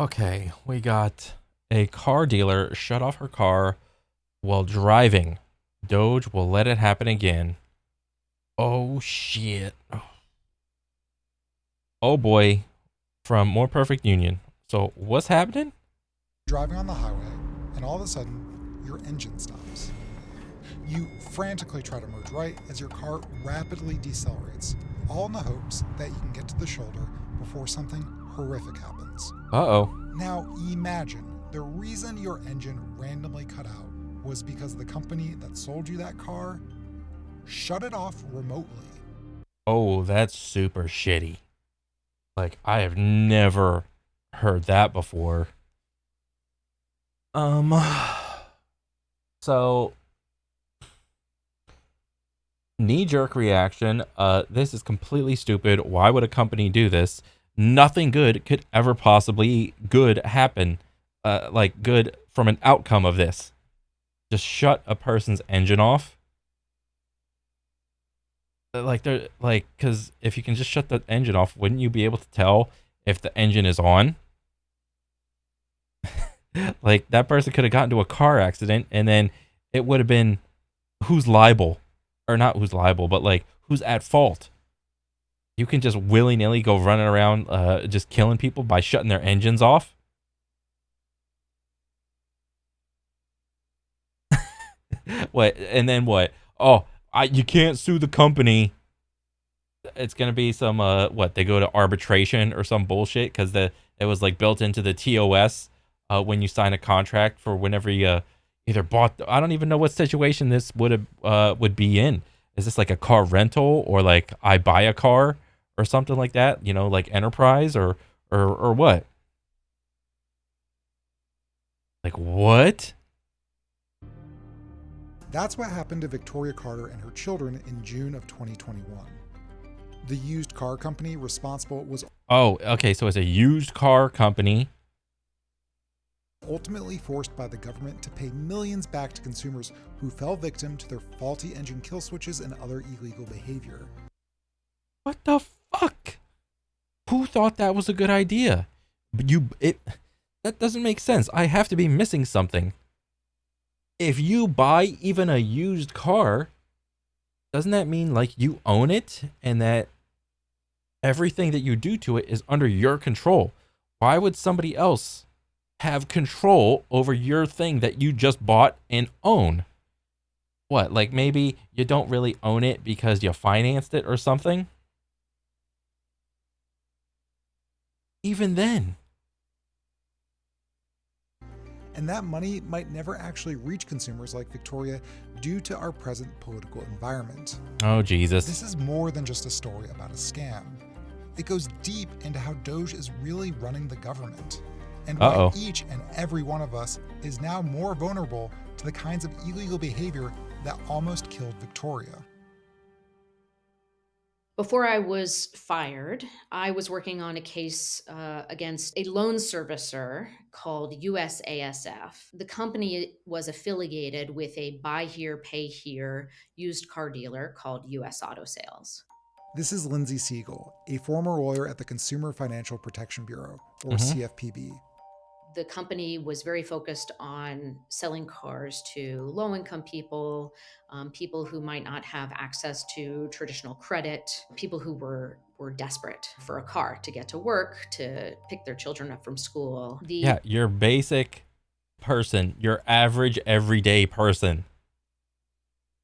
Okay, we got a car dealer shut off her car while driving. DOGE will let it happen again. Oh shit. Oh boy, from More Perfect Union. So what's happening? Driving on the highway, and all of a sudden, your engine stops. You frantically try to merge right as your car rapidly decelerates, all in the hopes that you can get to the shoulder before something horrific happens. Uh-oh. Now, imagine the reason your engine randomly cut out was because the company that sold you that car shut it off remotely. Oh, that's super shitty. Like, I have never heard that before. Um, so knee-jerk reaction. This is completely stupid. Why would a company do this? Nothing good could ever possibly good happen. Like good from an outcome of this. Just shut a person's engine off. Like they're like, because if you can just shut the engine off, wouldn't you be able to tell if the engine is on? Like that person could have gotten into a car accident, and then it would have been who's liable, or not who's liable, but like who's at fault. You can just willy nilly go running around, just killing people by shutting their engines off. What? And then what? Oh, you can't sue the company. It's gonna be some what? They go to arbitration or some bullshit because it was like built into the TOS when you sign a contract for whenever you either bought. I don't even know what situation this would be in. Is this like a car rental or like I buy a car or something like that? You know, like enterprise or what? Like what? That's what happened to Victoria Carter and her children in June of 2021. The used car company responsible was Oh, okay. So it's a used car company. ultimately forced by the government to pay millions back to consumers who fell victim to their faulty engine kill switches and other illegal behavior. What the fuck? Who thought that was a good idea? But that doesn't make sense. I have to be missing something. If you buy even a used car, doesn't that mean like you own it and that everything that you do to it is under your control? Why would somebody else have control over your thing that you just bought and own? What, like maybe you don't really own it because you financed it or something? Even then. And that money might never actually reach consumers like Victoria due to our present political environment. Oh, Jesus. This is more than just a story about a scam. It goes deep into how DOGE is really running the government, and why Uh-oh. each and every one of us is now more vulnerable to the kinds of illegal behavior that almost killed Victoria. Before I was fired, I was working on a case against a loan servicer called USASF. The company was affiliated with a buy here, pay here used car dealer called US Auto Sales. This is Lindsay Siegel, a former lawyer at the Consumer Financial Protection Bureau, or Mm-hmm. CFPB. The company was very focused on selling cars to low income people, people who might not have access to traditional credit, people who were desperate for a car to get to work, to pick their children up from school. Yeah, your basic person, your average everyday person.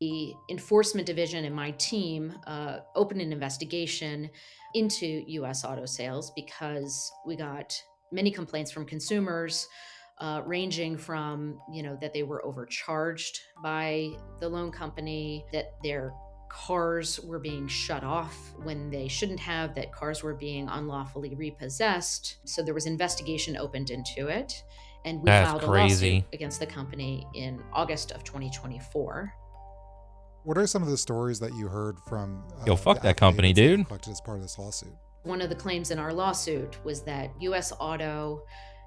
The enforcement division in my team opened an investigation into US auto sales because we got many complaints from consumers, ranging from, that they were overcharged by the loan company, that their cars were being shut off when they shouldn't have, that cars were being unlawfully repossessed. So there was investigation opened into it, and we That's filed a lawsuit crazy. against the company in August of 2024. What are some of the stories that you heard from Yo, fuck the that company, affidavits that you dude. collected as part of this lawsuit? One of the claims in our lawsuit was that US Auto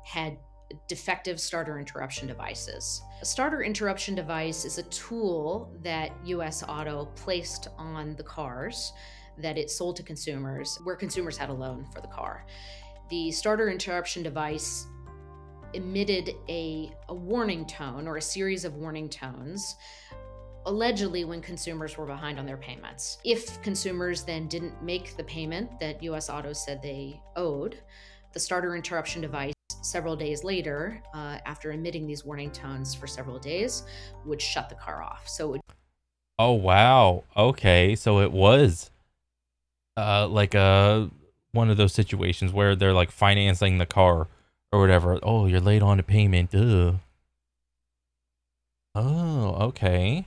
had defective starter interruption devices. A starter interruption device is a tool that US Auto placed on the cars that it sold to consumers where consumers had a loan for the car. The starter interruption device emitted a warning tone or a series of warning tones, allegedly when consumers were behind on their payments. If consumers then didn't make the payment that US Auto said they owed, the starter interruption device several days later, after emitting these warning tones for several days, would shut the car off. So it would. Oh wow. Okay, so it was like one of those situations where they're like financing the car or whatever. Oh, you're late on the payment. Ugh. Oh, okay.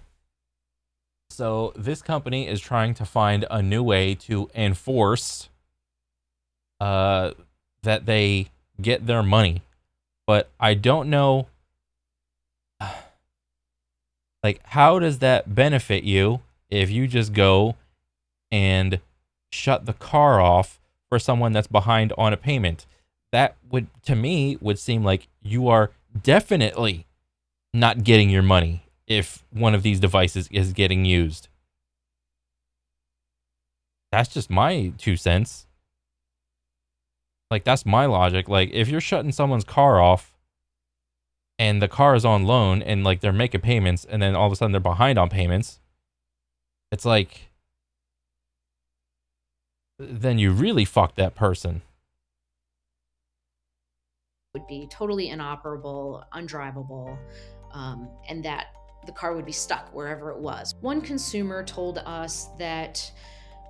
So this company is trying to find a new way to enforce that they get their money. But I don't know, like, how does that benefit you if you just go and shut the car off for someone that's behind on a payment? That would, to me, would seem like you are definitely not getting your money if one of these devices is getting used. That's just my 2 cents. Like, that's my logic. Like, if you're shutting someone's car off and the car is on loan and like they're making payments and then all of a sudden they're behind on payments, it's like, then you really fucked that person. Would be totally inoperable, undrivable, and that the car would be stuck wherever it was. One consumer told us that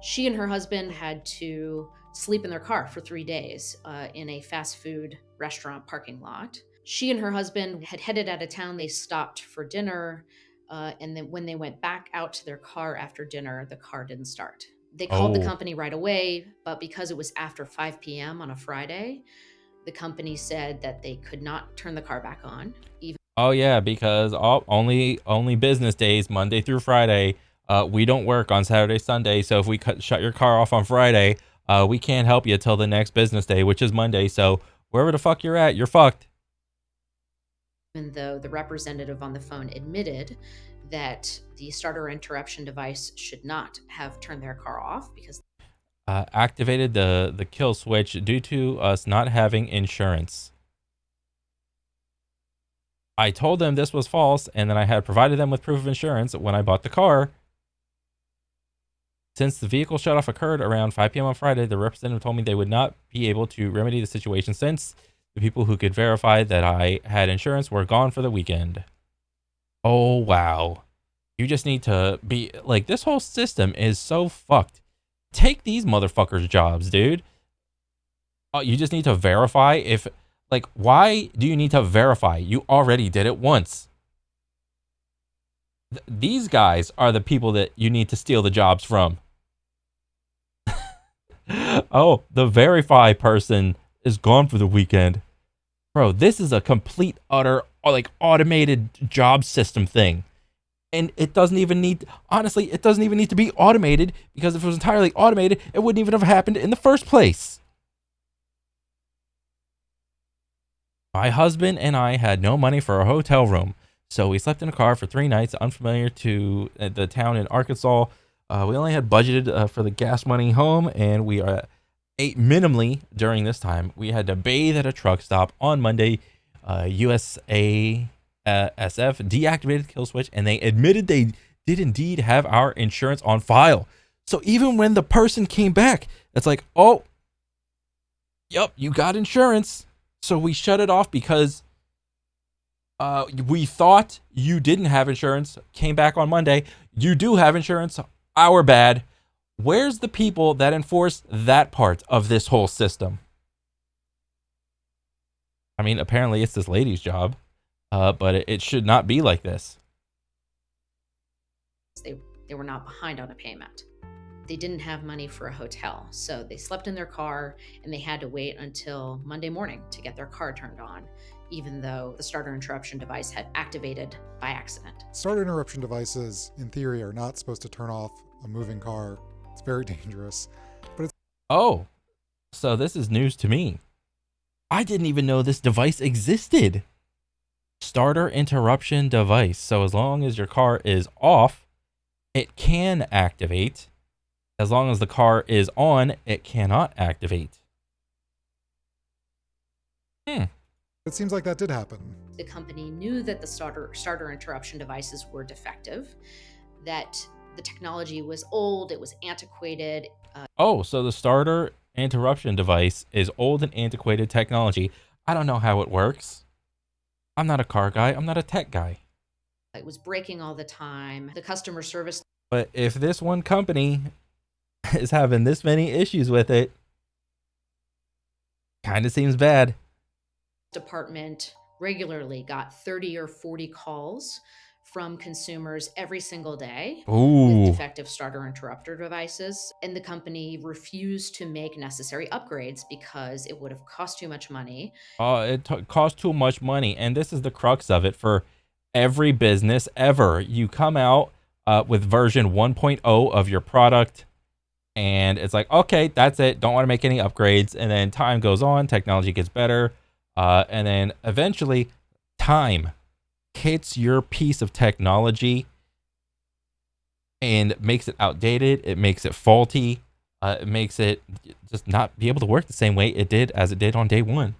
she and her husband had to sleep in their car for 3 days in a fast food restaurant parking lot. She and her husband had headed out of town. They stopped for dinner. And then when they went back out to their car after dinner, the car didn't start. They called the Oh. company right away, but because it was after 5 p.m. on a Friday, the company said that they could not turn the car back on. Oh yeah, because only business days, Monday through Friday. We don't work on Saturday, Sunday. So if we shut your car off on Friday, we can't help you till the next business day, which is Monday. So wherever the fuck you're at, you're fucked. Even though the representative on the phone admitted that the starter interruption device should not have turned their car off because Activated the kill switch due to us not having insurance. I told them this was false, and then I had provided them with proof of insurance when I bought the car. Since the vehicle shutoff occurred around 5 p.m. on Friday, the representative told me they would not be able to remedy the situation since the people who could verify that I had insurance were gone for the weekend. Oh, wow. You just need to be like, this whole system is so fucked. Take these motherfuckers' jobs, dude. You just need to verify if, like, why do you need to verify? You already did it once. These guys are the people that you need to steal the jobs from. Oh, the verify person is gone for the weekend. Bro, this is a complete, utter, like, automated job system thing. And it doesn't even need, honestly, it doesn't even need to be automated, because if it was entirely automated, it wouldn't even have happened in the first place. My husband and I had no money for a hotel room, so we slept in a car for 3 nights, unfamiliar to the town in Arkansas. We only had budgeted for the gas money home, and we ate minimally during this time. We had to bathe at a truck stop on Monday. USA SF deactivated the kill switch, and they admitted they did indeed have our insurance on file. So even when the person came back, it's like, oh, yep, you got insurance. So we shut it off because we thought you didn't have insurance. Came back on Monday. You do have insurance. Our bad. Where's the people that enforce that part of this whole system? I mean, apparently it's this lady's job, but it should not be like this. They were not behind on a payment. They didn't have money for a hotel, so they slept in their car and they had to wait until Monday morning to get their car turned on, even though the starter interruption device had activated by accident. Starter interruption devices, in theory, are not supposed to turn off a moving car. It's very dangerous. But it's Oh, so this is news to me. I didn't even know this device existed. Starter interruption device. So as long as your car is off, it can activate. As long as the car is on, it cannot activate. it's It seems like that did happen. The company knew that the starter interruption devices were defective, that the technology was old, it was antiquated. Oh, so the starter interruption device is old and antiquated technology. I don't know how it works. I'm not a car guy. I'm not a tech guy. It was breaking all the time. The customer service But if this one company is having this many issues with it, kind of seems bad. department regularly got 30 or 40 calls from consumers every single day with defective starter interrupter devices. And the company refused to make necessary upgrades because it would have cost too much money. It costs too much money. And this is the crux of it for every business ever. You come out with version 1.0 of your product, and it's like, okay, that's it. Don't want to make any upgrades. And then time goes on, technology gets better. And then eventually time hits your piece of technology and makes it outdated. It makes it faulty. It makes it just not be able to work the same way it did as it did on day one.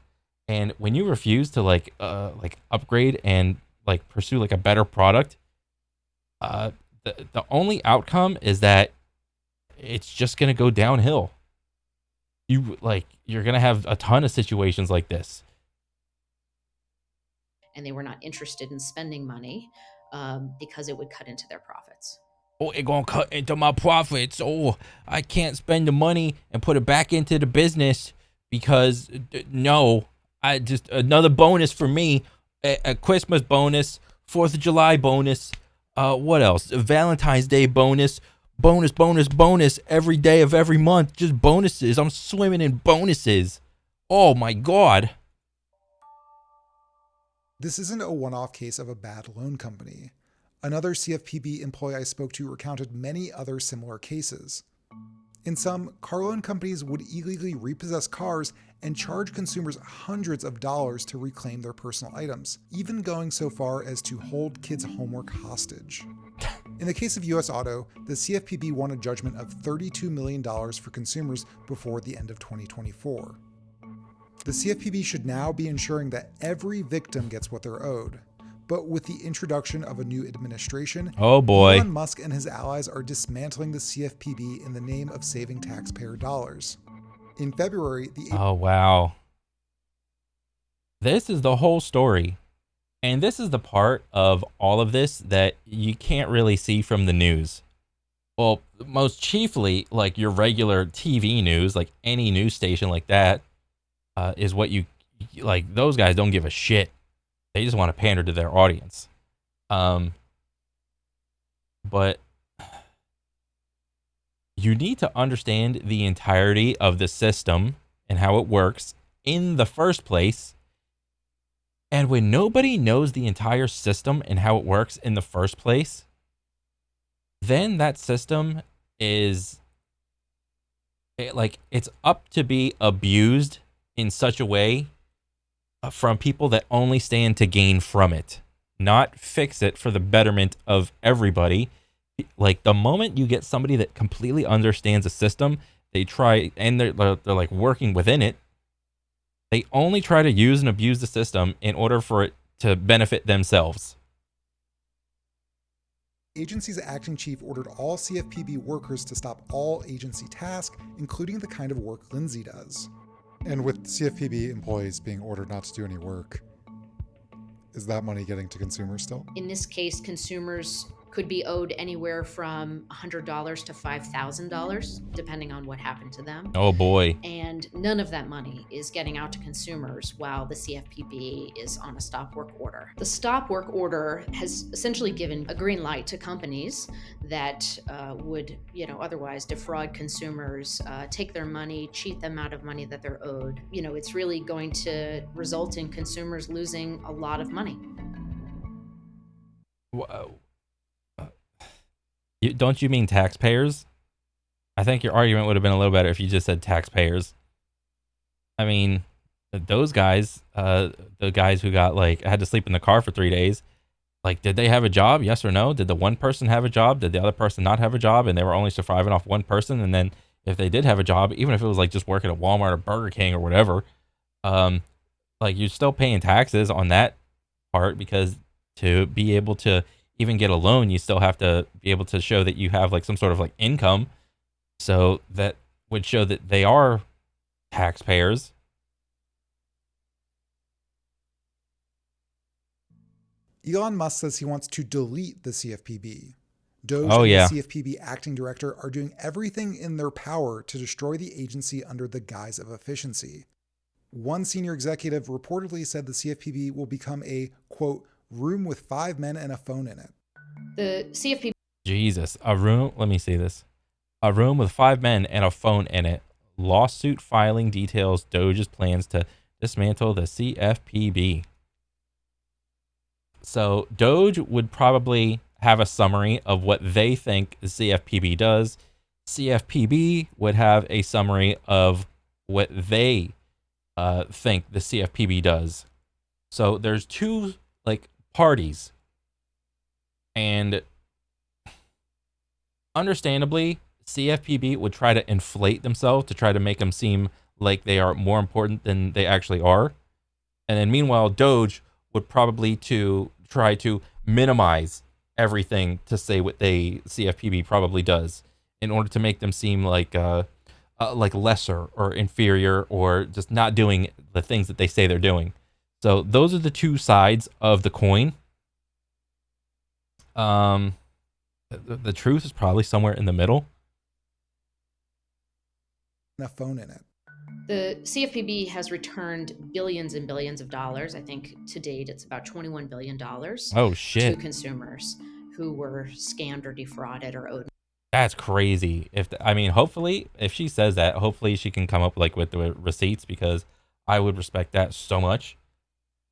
And when you refuse to like upgrade and like pursue like a better product, the only outcome is that it's just gonna go downhill. You're gonna have a ton of situations like this. And they were not interested in spending money because it would cut into their profits. Oh, it gonna cut into my profits. Oh, I can't spend the money and put it back into the business because no, I just another bonus for me, a Christmas bonus, 4th of July bonus, what else? A Valentine's Day bonus, bonus every day of every month, just bonuses. I'm swimming in bonuses. Oh my God. This isn't a one-off case of a bad loan company. Another CFPB employee I spoke to recounted many other similar cases. In some, car loan companies would illegally repossess cars and charge consumers hundreds of dollars to reclaim their personal items, even going so far as to hold kids' homework hostage. In the case of US Auto, the CFPB won a judgment of $32 million for consumers before the end of 2024. The CFPB should now be ensuring that every victim gets what they're owed. But with the introduction of a new administration, oh boy, Elon Musk and his allies are dismantling the CFPB in the name of saving taxpayer dollars. In February, oh wow. This is the whole story. And this is the part of all of this that you can't really see from the news. Well, most chiefly, like your regular TV news, like any news station like that, is what you like. Those guys don't give a shit. They just want to pander to their audience. But you need to understand the entirety of the system and how it works in the first place. And when nobody knows the entire system and how it works in the first place, then that system is it's up to be abused in such a way from people that only stand to gain from it, not fix it for the betterment of everybody. Like the moment you get somebody that completely understands a system, they try and they're like working within it. They only try to use and abuse the system in order for it to benefit themselves. agency's acting chief ordered all CFPB workers to stop all agency tasks, including the kind of work Lindsay does. And with CFPB employees being ordered not to do any work, is that money getting to consumers still? In this case, consumers could be owed anywhere from $100 to $5,000, depending on what happened to them. Oh boy. And none of that money is getting out to consumers while the CFPB is on a stop work order. The stop work order has essentially given a green light to companies that would, otherwise defraud consumers, take their money, cheat them out of money that they're owed. It's really going to result in consumers losing a lot of money. Whoa. Don't you mean taxpayers? I think your argument would have been a little better if you just said taxpayers. I mean, those guys, the guys who got had to sleep in the car for 3 days, did they have a job? Yes or no? Did the one person have a job? Did the other person not have a job? And they were only surviving off one person. And then if they did have a job, even if it was just working at Walmart or Burger King or whatever, like you're still paying taxes on that part, because to be able to even get a loan, you still have to be able to show that you have like some sort of like income. So that would show that they are taxpayers. Elon Musk says he wants to delete the CFPB. DOGE Oh and yeah. the CFPB acting director are doing everything in their power to destroy the agency under the guise of efficiency. One senior executive reportedly said the CFPB will become a, quote, room with 5 men and a phone in it. The CFPB Jesus. A room, let me see this. A room with 5 men and a phone in it. Lawsuit filing details DOGE's plans to dismantle the CFPB. So DOGE would probably have a summary of what they think the CFPB does. CFPB would have a summary of what they think the CFPB does. So there's two like parties, and understandably, CFPB would try to inflate themselves to try to make them seem like they are more important than they actually are. And then meanwhile, DOGE would probably to try to minimize everything to say what they CFPB probably does in order to make them seem like lesser or inferior or just not doing the things that they say they're doing. So those are the two sides of the coin. The truth is probably somewhere in the middle. And a phone in it. The CFPB has returned billions and billions of dollars. I think to date it's about $21 billion Oh shit. to consumers who were scammed or defrauded or owed. That's crazy. Hopefully, if she says that, hopefully she can come up like with the receipts, because I would respect that so much.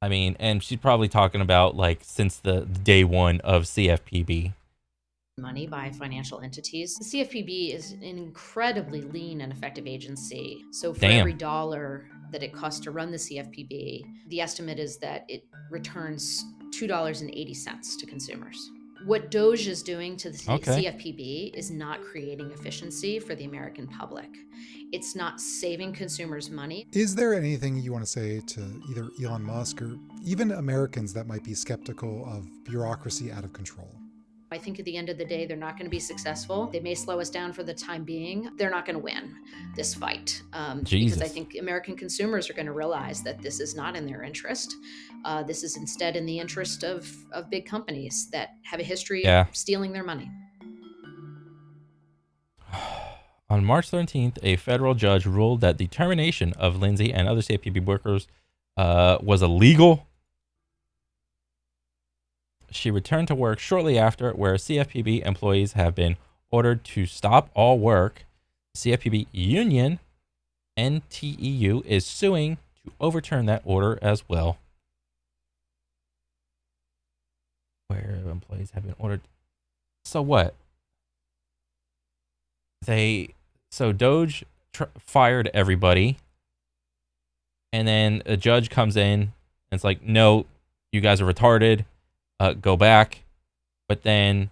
I mean, and she's probably talking about like since the day one of CFPB. Money by financial entities. The CFPB is an incredibly lean and effective agency. So for every dollar that it costs to run the CFPB, the estimate is that it returns $2.80 to consumers. What DOGE is doing to the CFPB is not creating efficiency for the American public. It's not saving consumers money. Is there anything you want to say to either Elon Musk or even Americans that might be skeptical of bureaucracy out of control? I think at the end of the day, they're not going to be successful. They may slow us down for the time being. They're not going to win this fight, because I think American consumers are going to realize that this is not in their interest. This is instead in the interest of big companies that have a history of stealing their money. On March 13th, a federal judge ruled that the termination of Lindsay and other CFPB workers was illegal. She returned to work shortly after, where CFPB employees have been ordered to stop all work. CFPB union, NTEU, is suing to overturn that order as well. Where employees have been ordered. So what? So DOGE fired everybody, and then a judge comes in and it's like, no, you guys are retarded. Go back. But then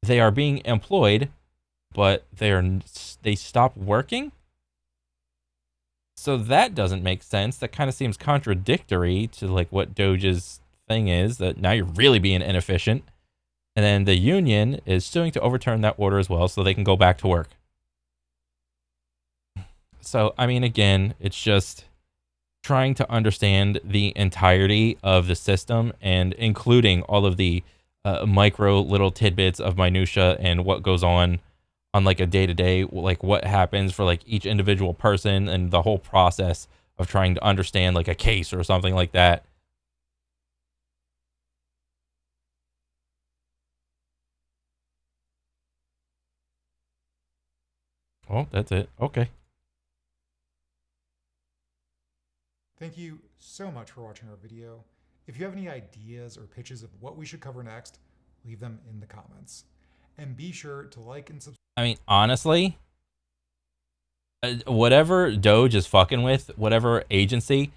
they are being employed, but they stop working. So that doesn't make sense. That kind of seems contradictory to like what DOGE's thing is, that now you're really being inefficient. And then the union is suing to overturn that order as well, so they can go back to work. So, I mean, again, it's just trying to understand the entirety of the system, and including all of the micro little tidbits of minutia and what goes on like a day-to-day, like what happens for like each individual person, and the whole process of trying to understand like a case or something like that. Oh, that's it. Okay. Thank you so much for watching our video. If you have any ideas or pitches of what we should cover next, leave them in the comments. And be sure to like and subscribe. I mean, honestly, whatever DOGE is fucking with, whatever agency,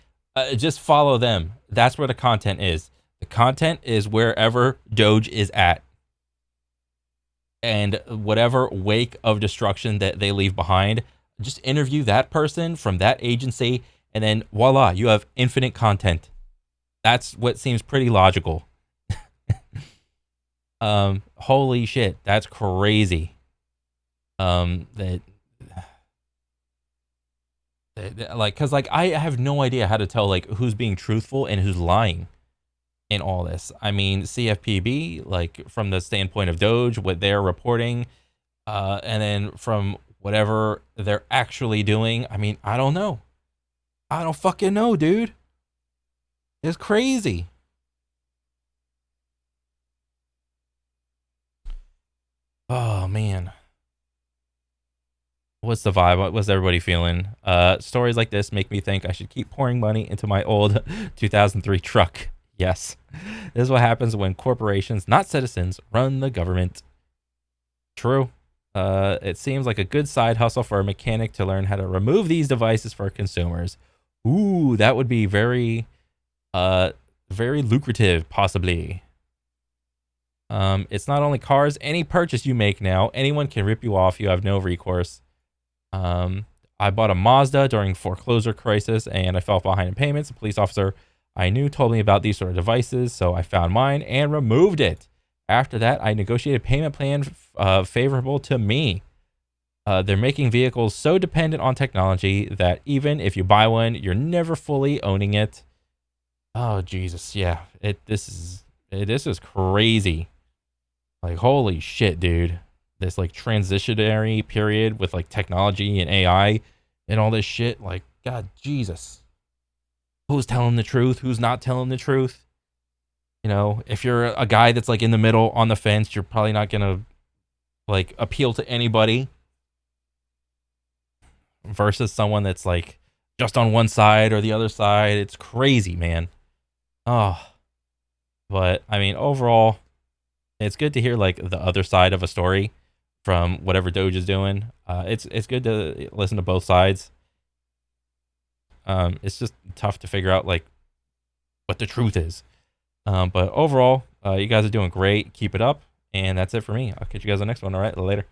just follow them. That's where the content is. The content is wherever DOGE is at. And whatever wake of destruction that they leave behind, just interview that person from that agency and then voila, you have infinite content. That's what seems pretty logical. Holy shit, that's crazy. That like, cause like I have no idea how to tell like who's being truthful and who's lying in all this. I mean, CFPB, like from the standpoint of DOGE, what they're reporting, and then from whatever they're actually doing. I mean, I don't know. I don't fucking know, dude. It's crazy. Oh man. What's the vibe? What's everybody feeling? Stories like this make me think I should keep pouring money into my old 2003 truck. Yes. This is what happens when corporations, not citizens, run the government. True. It seems like a good side hustle for a mechanic to learn how to remove these devices for consumers. Ooh, that would be very lucrative, possibly. It's not only cars. Any purchase you make now, anyone can rip you off. You have no recourse. I bought a Mazda during foreclosure crisis and I fell behind in payments. A police officer I knew told me about these sort of devices, so I found mine and removed it. After that, I negotiated a payment plan favorable to me. They're making vehicles so dependent on technology that even if you buy one, you're never fully owning it. Oh Jesus, yeah. This is crazy. Like holy shit, dude. This like transitionary period with like technology and AI and all this shit. Like, God, Jesus. Who's telling the truth? Who's not telling the truth? You know, if you're a guy that's like in the middle on the fence, you're probably not gonna like appeal to anybody. Versus someone that's like just on one side or the other side. It's crazy, man. Oh. But I mean, overall, it's good to hear like the other side of a story from whatever Doge is doing. It's good to listen to both sides. It's just tough to figure out like what the truth is. But overall, you guys are doing great. Keep it up. And that's it for me. I'll catch you guys on the next one. All right, later.